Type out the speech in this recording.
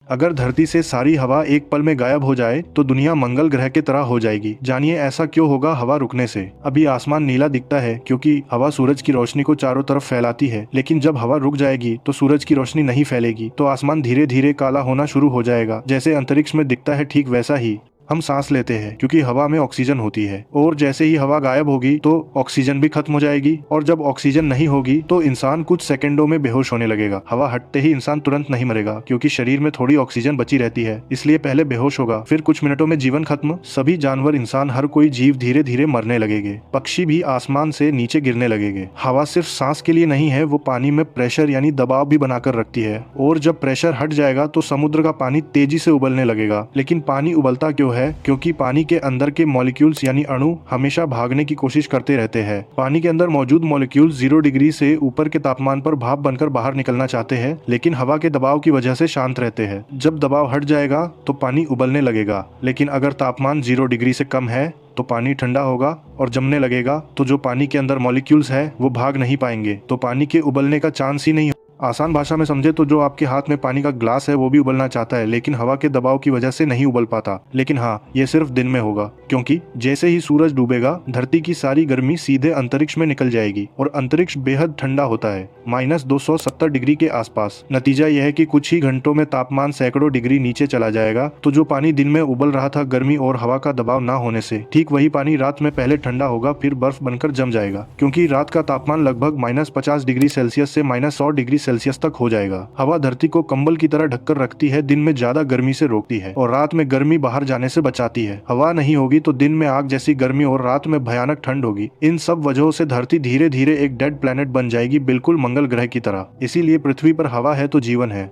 अगर धरती से सारी हवा एक पल में गायब हो जाए तो दुनिया मंगल ग्रह की तरह हो जाएगी। जानिए ऐसा क्यों होगा हवा रुकने से। अभी आसमान नीला दिखता है क्योंकि हवा सूरज की रोशनी को चारों तरफ फैलाती है, लेकिन जब हवा रुक जाएगी तो सूरज की रोशनी नहीं फैलेगी, तो आसमान धीरे धीरे काला होना शुरू हो जाएगा। जैसे अंतरिक्ष में दिखता है ठीक वैसा ही हम सांस लेते हैं क्योंकि हवा में ऑक्सीजन होती है, और जैसे ही हवा गायब होगी तो ऑक्सीजन भी खत्म हो जाएगी, और जब ऑक्सीजन नहीं होगी तो इंसान कुछ सेकंडों में बेहोश होने लगेगा। हवा हटते ही इंसान तुरंत नहीं मरेगा क्योंकि शरीर में थोड़ी ऑक्सीजन बची रहती है, इसलिए पहले बेहोश होगा, फिर कुछ मिनटों में जीवन खत्म। सभी जानवर, इंसान, हर कोई जीव धीरे धीरे मरने लगेंगे। पक्षी भी आसमान से नीचे गिरने लगेंगे। हवा सिर्फ सांस के लिए नहीं है, वो पानी में प्रेशर यानी दबाव भी बनाकर रखती है, और जब प्रेशर हट जाएगा तो समुद्र का पानी तेजी से उबलने लगेगा। लेकिन पानी उबलता क्यों है? क्योंकि पानी के अंदर के मॉलिक्यूल्स यानी अणु हमेशा भागने की कोशिश करते रहते हैं। पानी के अंदर मौजूद मॉलिक्यूल्स 0 डिग्री से ऊपर के तापमान पर भाप बनकर बाहर निकलना चाहते हैं, लेकिन हवा के दबाव की वजह से शांत रहते हैं। जब दबाव हट जाएगा तो पानी उबलने लगेगा, लेकिन अगर तापमान 0 डिग्री से कम है तो पानी ठंडा होगा और जमने लगेगा, तो जो पानी के अंदर मॉलिक्यूल्स है वो भाग नहीं पाएंगे, तो पानी के उबलने का चांस ही नहीं। आसान भाषा में समझे तो जो आपके हाथ में पानी का ग्लास है वो भी उबलना चाहता है, लेकिन हवा के दबाव की वजह से नहीं उबल पाता। लेकिन हाँ, ये सिर्फ दिन में होगा, क्योंकि जैसे ही सूरज डूबेगा धरती की सारी गर्मी सीधे अंतरिक्ष में निकल जाएगी, और अंतरिक्ष बेहद ठंडा होता है, -270 डिग्री के आसपास। नतीजा यह है कि कुछ ही घंटों में तापमान सैकड़ों डिग्री नीचे चला जाएगा। तो जो पानी दिन में उबल रहा था गर्मी और हवा का दबाव ना होने से, ठीक वही पानी रात में पहले ठंडा होगा, फिर बर्फ बनकर जम जाएगा, क्योंकि रात का तापमान लगभग -50 डिग्री सेल्सियस से -100 डिग्री सेल्सियस तक हो जाएगा। हवा धरती को कंबल की तरह ढककर रखती है, दिन में ज्यादा गर्मी से रोकती है और रात में गर्मी बाहर जाने से बचाती है। हवा नहीं होगी तो दिन में आग जैसी गर्मी और रात में भयानक ठंड होगी। इन सब वजहों से धरती धीरे धीरे एक डेड प्लेनेट बन जाएगी, बिल्कुल मंगल ग्रह की तरह। इसीलिए पृथ्वी पर हवा है तो जीवन है।